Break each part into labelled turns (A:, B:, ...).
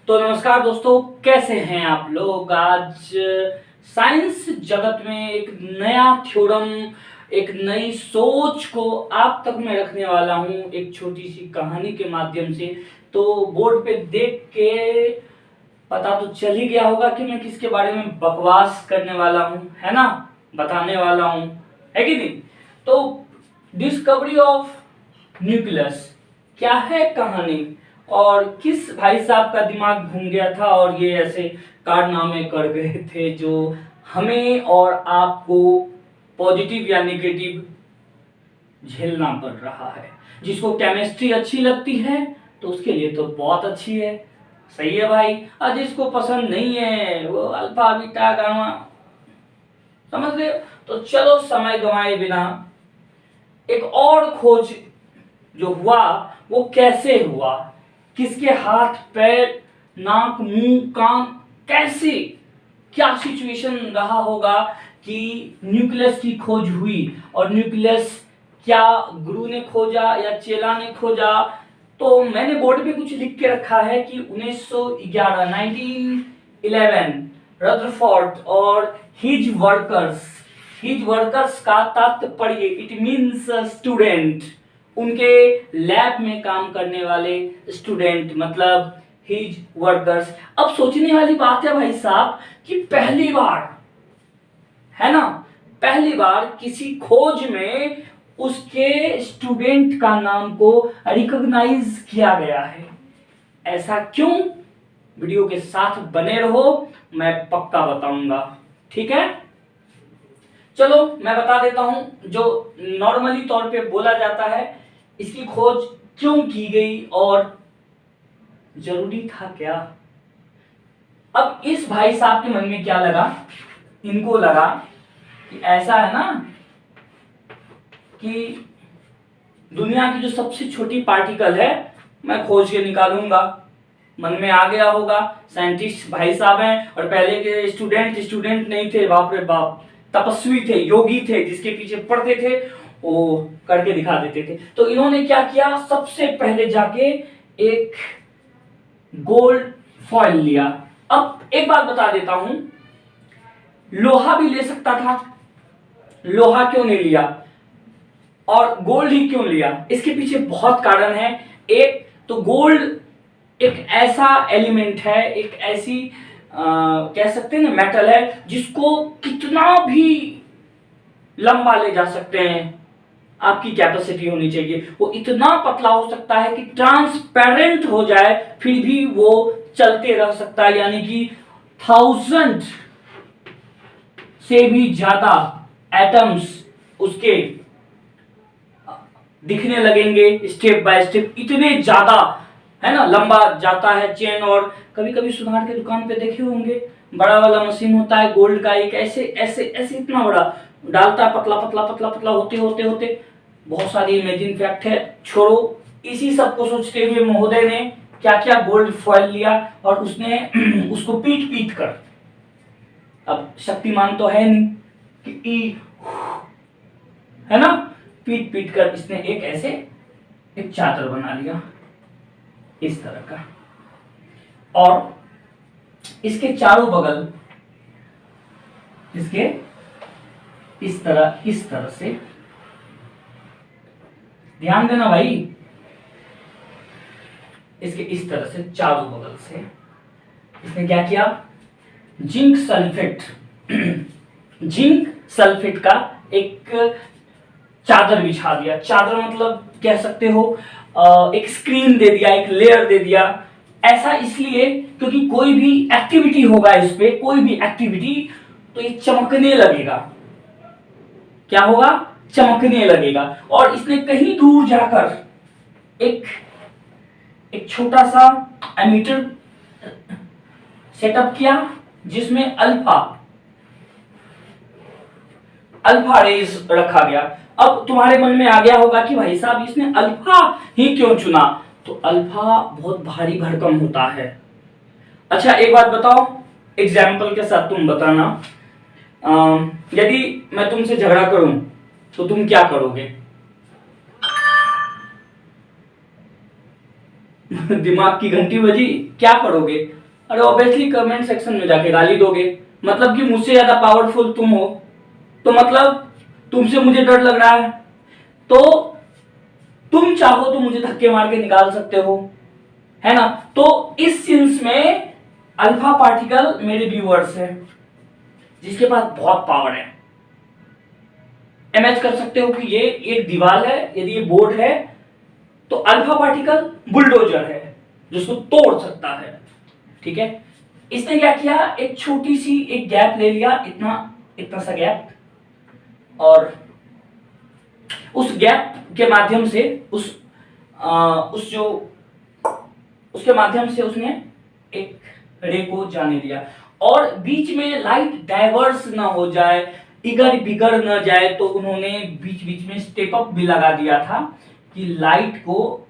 A: तो नमस्कार दोस्तों, कैसे हैं आप लोग। आज साइंस जगत में एक नया थ्योरम, एक नई सोच को आप तक मैं रखने वाला हूं एक छोटी सी कहानी के माध्यम से। तो बोर्ड पे देख के पता तो चल ही गया होगा कि मैं किसके बारे में बकवास करने वाला हूं, है ना, बताने वाला हूं, है कि नहीं। तो डिस्कवरी ऑफ न्यूक्लियस क्या है कहानी, और किस भाई साहब का दिमाग घूम गया था और ये ऐसे कारनामे कर गए थे जो हमें और आपको पॉजिटिव या नेगेटिव झेलना पड़ रहा है। जिसको केमिस्ट्री अच्छी लगती है तो उसके लिए तो बहुत अच्छी है, सही है भाई। और जिसको पसंद नहीं है वो अल्फा बीटा गामा, समझ रहे हो। तो चलो समय गंवाए बिना एक और खोज जो हुआ वो कैसे हुआ, किसके हाथ पैर नाक मुंह कान, कैसे क्या सिचुएशन रहा होगा कि न्यूक्लियस की खोज हुई। और न्यूक्लियस क्या गुरु ने खोजा या चेला ने खोजा। तो मैंने बोर्ड पे कुछ लिख के रखा है कि 1911 1911 रदरफोर्ड और हिज वर्कर्स का तात्पर्य इट मीन्स स्टूडेंट, उनके लैब में काम करने वाले स्टूडेंट, मतलब हिज वर्कर्स। अब सोचने वाली बात है भाई साहब कि पहली बार, है ना, पहली बार किसी खोज में उसके स्टूडेंट का नाम को रिकॉग्नाइज किया गया है। ऐसा क्यों, वीडियो के साथ बने रहो, मैं पक्का बताऊंगा, ठीक है। चलो मैं बता देता हूं जो नॉर्मली तौर पे बोला जाता है, इसकी खोज क्यों की गई और जरूरी था क्या। अब इस भाई साहब के मन में क्या लगा, इनको लगा कि ऐसा है ना कि दुनिया की जो सबसे छोटी पार्टिकल है मैं खोज के निकालूंगा। मन में आ गया होगा, साइंटिस्ट भाई साहब हैं और पहले के स्टूडेंट नहीं थे, बाप रे बाप, तपस्वी थे, योगी थे, जिसके पीछे पढ़ते थे वो करके दिखा देते थे। तो इन्होंने क्या किया, सबसे पहले जाके एक गोल्ड फॉइल लिया। अब एक बात बता देता हूं, लोहा भी ले सकता था, लोहा क्यों नहीं लिया और गोल्ड ही क्यों लिया, इसके पीछे बहुत कारण है। एक तो गोल्ड एक ऐसा एलिमेंट है, एक ऐसी कह सकते हैं ना मेटल है जिसको कितना भी लंबा ले जा सकते हैं, आपकी कैपेसिटी होनी चाहिए। वो इतना पतला हो सकता है कि ट्रांसपेरेंट हो जाए फिर भी वो चलते रह सकता है, यानी कि 1000 से भी ज्यादा एटम्स उसके दिखने लगेंगे स्टेप बाय स्टेप, इतने ज्यादा, है ना, लंबा जाता है चेन। और कभी कभी सुनार के दुकान पे देखे होंगे, बड़ा वाला मशीन होता है गोल्ड का, एक ऐसे ऐसे ऐसे इतना बड़ा डालता है, पतला पतला पतला पतला होते होते होते बहुत सारी इमेजिन फैक्ट है, छोड़ो। इसी सब को सोचते हुए महोदय ने क्या क्या गोल्ड फॉइल लिया और उसने उसको पीट पीट कर, अब शक्तिमान तो है नहीं कि है ना, पीट पीट कर इसने एक ऐसे एक चादर बना लिया इस तरह का, और इसके चारों बगल इसके इस तरह से, ध्यान देना भाई, इसके इस तरह से चारों बगल से इसने क्या किया, जिंक सल्फेट का एक चादर बिछा दिया। चादर मतलब कह सकते हो एक स्क्रीन दे दिया, एक लेयर दे दिया। ऐसा इसलिए क्योंकि कोई भी एक्टिविटी होगा इस पे, कोई भी एक्टिविटी, तो ये चमकने लगेगा। क्या होगा, चमकने लगेगा। और इसने कहीं दूर जाकर एक छोटा सा एमीटर सेटअप किया जिसमें अल्फा रेज रखा गया। अब तुम्हारे मन में आ गया होगा कि भाई साहब इसने अल्फा ही क्यों चुना, तो अल्फा बहुत भारी भरकम होता है। अच्छा एक बात बताओ, एग्जाम्पल के साथ तुम बताना, यदि मैं तुमसे झगड़ा करूं तो तुम क्या करोगे। दिमाग की घंटी बजी, क्या करोगे? अरे ऑब्वियसली कमेंट सेक्शन में जाके गाली दोगे। मतलब कि मुझसे ज्यादा पावरफुल तुम हो, तो मतलब तुमसे मुझे डर लग रहा है, तो तुम चाहो तो मुझे धक्के मार के निकाल सकते हो, है ना? तो इस सेंस में अल्फा पार्टिकल मेरे व्यूअर्स है, जिसके पास बहुत पावर है। इमेज कर सकते हो कि ये एक दीवार है, यदि ये बोर्ड है तो अल्फा पार्टिकल बुलडोजर है जिसको तोड़ सकता है। ठीक है, इसने क्या किया, एक छोटी सी एक गैप ले लिया, इतना इतना सा गैप, और उस गैप के माध्यम से उस जो उसके माध्यम से उसने एक रे को जाने दिया, और बीच में लाइट डाइवर्स ना हो जाए, इधर बिगड़ न जाए, तो उन्होंने बीच बीच में स्टेप अप भी लगा दिया था कि लाइट को,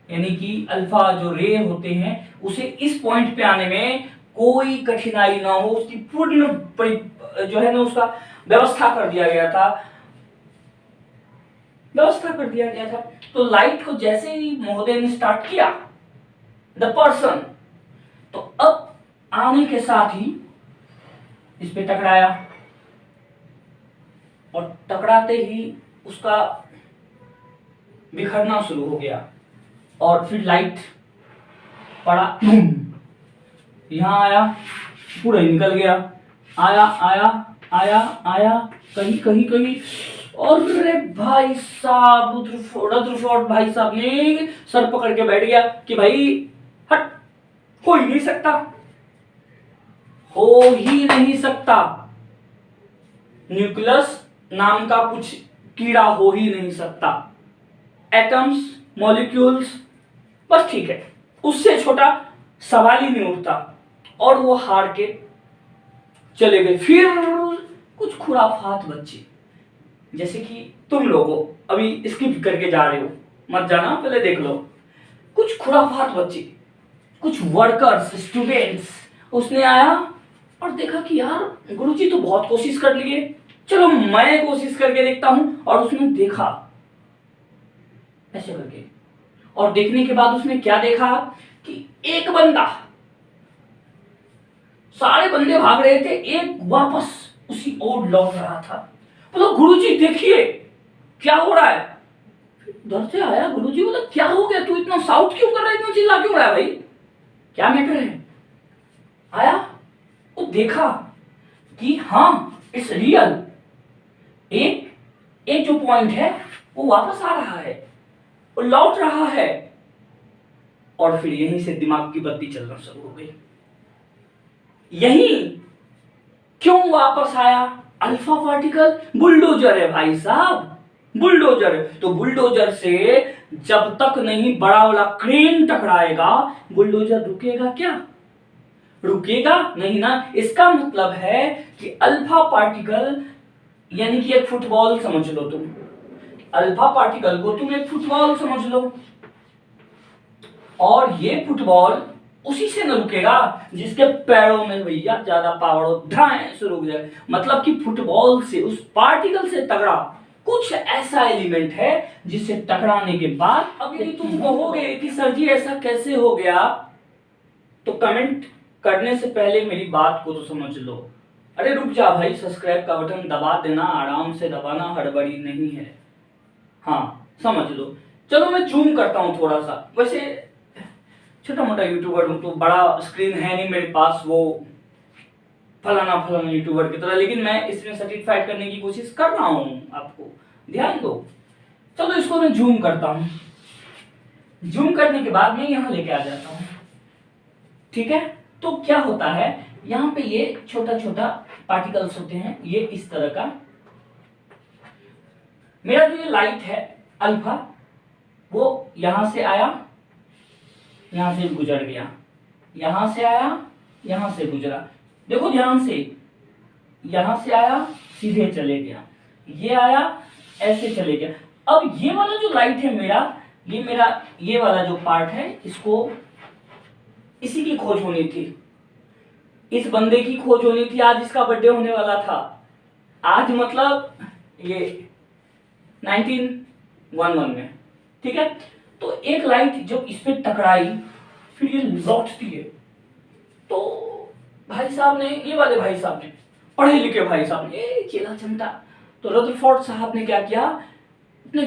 A: यानी कि अल्फा जो रे होते हैं, उसे इस पॉइंट पे आने में कोई कठिनाई ना हो, उसकी पूर्ण जो है ना उसका व्यवस्था कर दिया गया था, तो लाइट को जैसे ही महोदय ने स्टार्ट किया द पर्सन, तो अब आने के साथ ही इस पे टकराया, और टकराते ही उसका बिखरना शुरू हो गया, और फिर लाइट पड़ा, यहां आया, पूरा निकल गया, आया आया आया आया, कहीं कहीं कहीं, और भाई साहब रुद्रफोर्ड भाई साहब ने सर पकड़ के बैठ गया कि भाई हट, हो ही नहीं सकता, हो ही नहीं सकता, न्यूक्लियस नाम का कुछ कीड़ा हो ही नहीं सकता, एटम्स, मॉलिक्यूल्स, बस ठीक है, उससे छोटा सवाल ही नहीं उठता, और वो हार के चले गए। फिर कुछ खुराफात बच्चे, जैसे कि तुम लोगों अभी स्किप करके जा रहे हो, मत जाना, पहले देख लो, कुछ खुराफात बच्चे, कुछ वर्कर्स, स्टूडेंट्स, उसने आया और देखा कि यार गुरुजी तो बहुत कोशिश कर लिए, चलो मैं कोशिश करके देखता हूं, और उसने देखा ऐसे करके, और देखने के बाद उसने क्या देखा कि एक बंदा, सारे बंदे भाग रहे थे, एक वापस उसी ओर लौट रहा था। बोला गुरुजी देखिए क्या हो रहा है। उधर से आया गुरुजी, बोला क्या हो गया, तू इतना साउट क्यों कर रहा है, इतना चिल्ला क्यों रहा है भाई, क्या मैटर है? आया, वो देखा कि हाँ इट्स रियल, एक एक जो पॉइंट है वो वापस आ रहा है, वो लौट रहा है, और फिर यहीं से दिमाग की बत्ती चलना शुरू हो गई। यही क्यों वापस आया? अल्फा पार्टिकल बुलडोजर है भाई साहब, बुलडोजर है, तो बुलडोजर से जब तक नहीं बड़ा वाला क्रेन टकराएगा, बुलडोजर रुकेगा क्या? रुकेगा नहीं ना। इसका मतलब है कि अल्फा पार्टिकल, यानी कि एक फुटबॉल समझ लो तुम, अल्फा पार्टिकल को तुम एक फुटबॉल समझ लो, और ये फुटबॉल उसी से न रुकेगा जिसके पैरों में भैया ज्यादा पावर हो, ढाएं से रुक जाए। मतलब कि फुटबॉल से, उस पार्टिकल से तगड़ा कुछ ऐसा एलिमेंट है जिससे टकराने के बाद, अब यदि तुम कहोगे कि सर जी ऐसा कैसे हो गया, तो कमेंट करने से पहले मेरी बात को तो समझ लो। अरे रुक जा भाई, सब्सक्राइब का बटन दबा देना, आराम से दबाना, हड़बड़ी नहीं है, हाँ समझ लो। चलो मैं जूम करता हूं थोड़ा सा, वैसे छोटा मोटा यूट्यूबर हूं, तो बड़ा स्क्रीन है नहीं मेरे पास वो फलाना फलाना यूट्यूबर की तरह, लेकिन मैं इसमें सेटिस्फाइड करने की कोशिश कर रहा हूं, आपको ध्यान दो। चलो इसको मैं जूम करता हूं, जूम करने के बाद मैं यहां लेके आ जाता हूं, ठीक है? तो क्या होता है, यहां पे ये छोटा छोटा पार्टिकल्स होते हैं, ये इस तरह का, मेरा जो ये लाइट है अल्फा, वो यहां से आया, यहां से गुजर गया, यहां से आया, यहां से गुजरा, देखो ध्यान से, यहां से आया सीधे चले गया, ये आया ऐसे चले गया। अब ये वाला जो लाइट है मेरा, ये वाला जो पार्ट है, इसको, इसी की खोज होनी थी, इस बंदे की खोज होनी थी, आज इसका बर्थडे होने वाला था, आज मतलब ये 1911 में, ठीक है? तो एक लाइट जब इस पे टकराई फिर ये लौटती है, तो भाई साहब ने, ये वाले भाई साहब ने, पढ़े लिखे भाई साहब ने, ए चेला चमटा, तो रदरफोर्ड साहब ने क्या किया, अपने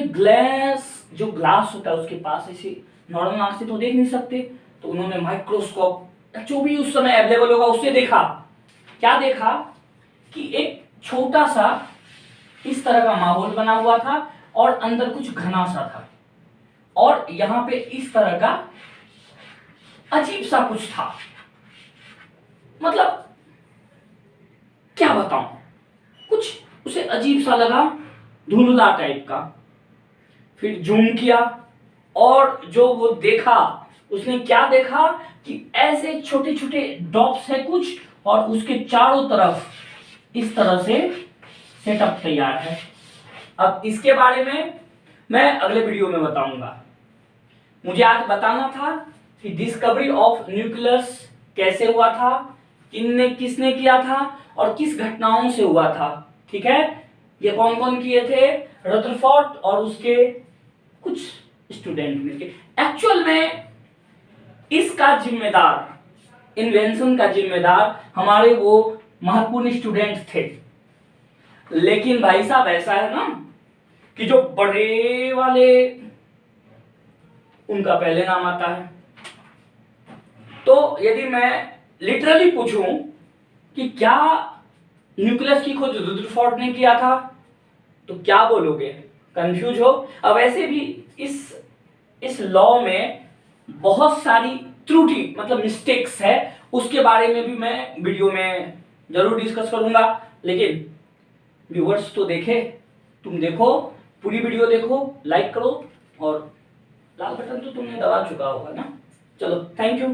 A: जो ग्लास होता है उसके पास, ऐसे नॉर्मल आंख से तो देख नहीं सकते, तो उन्होंने माइक्रोस्कोप जो भी उस समय अवेलेबल होगा उससे देखा। क्या देखा कि एक छोटा सा इस तरह का माहौल बना हुआ था और अंदर कुछ घना सा था, और यहां पे इस तरह का अजीब सा कुछ था। मतलब क्या बताऊं, कुछ उसे अजीब सा लगा, धुंधला टाइप का। फिर जूम किया और जो वो देखा, उसने क्या देखा कि ऐसे छोटे छोटे डॉट्स है कुछ, और उसके चारों तरफ इस तरह से सेटअप तैयार है। अब इसके बारे में मैं अगले वीडियो में बताऊंगा। मुझे आज बताना था कि डिस्कवरी ऑफ न्यूक्लियस कैसे हुआ था, किसने किया था और किस घटनाओं से हुआ था। ठीक है, ये कौन कौन किए थे, रदरफोर्ड और उसके कुछ स्टूडेंट मिलके। एक्चुअल में इसका जिम्मेदार, इन्वेंशन का जिम्मेदार हमारे वो महत्वपूर्ण स्टूडेंट थे। लेकिन भाई साहब ऐसा है ना कि जो बड़े वाले, उनका पहले नाम आता है। तो यदि मैं लिटरली पूछूं कि क्या न्यूक्लियस की खोज रदरफोर्ड ने किया था, तो क्या बोलोगे, कंफ्यूज हो। अब ऐसे भी इस लॉ में बहुत सारी त्रुटि, मतलब मिस्टेक्स है, उसके बारे में भी मैं वीडियो में जरूर डिस्कस करूंगा। लेकिन व्यूअर्स तो देखे, तुम देखो, पूरी वीडियो देखो, लाइक करो, और लाल बटन तो तुमने दबा चुका होगा ना। चलो, थैंक यू।